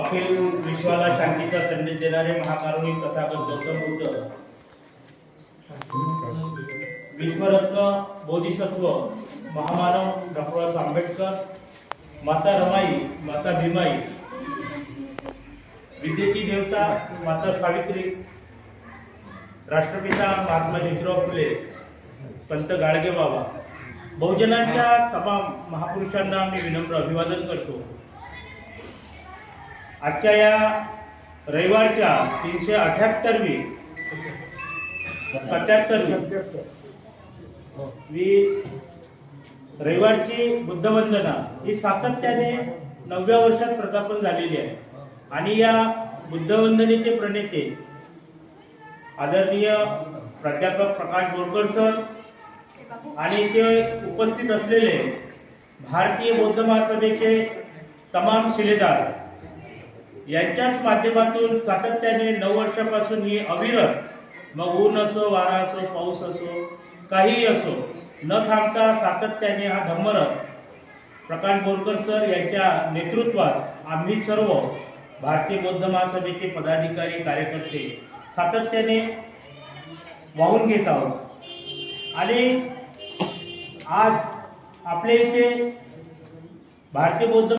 अखिल विश्वाला शांतीचा संदेश देणारे महाकारुणिक तथागत गौतम बुद्ध, विश्वरत्न बोधिसत्व महामानव डॉक्टर आंबेडकर, माता रमाई, माता भीमाई, विद्येची देवता माता सावित्री, राष्ट्रपिता महात्मा ज्योतिराव फुले, संत गाडगे बाबा, बहुजनांच्या तमाम महापुरुषांना मी विनम्र अभिवादन करतो। आजच्या या रविवारच्या 378वी 77वी रविवारची बुद्धवंदना ही सातत्याने 9व्या वर्षात प्रस्थापन झालेली आहे आणि या बुद्धवंदनेचे प्रणेते आदरणीय प्राध्यापक प्रकाश बोरकर सर आणि ते उपस्थित असलेले भारतीय बौद्ध महासभेचे तमाम शिलेदार यांच्याच माध्यमातून सातत्याने 9 वर्षापासून ही अविरत मग ऊन असो, वारा असो, पाऊस असो, काहीही असो, न थांबता सातत्याने हा धम्मरथ प्रकाश बोरकर सर यांच्या नेतृत्वात आम्ही सर्व भारतीय बौद्ध महासभेचे पदाधिकारी कार्यकर्ते सातत्याने वाहून घेत आहोत। आणि आज आपल्या इथे भारतीय बौद्ध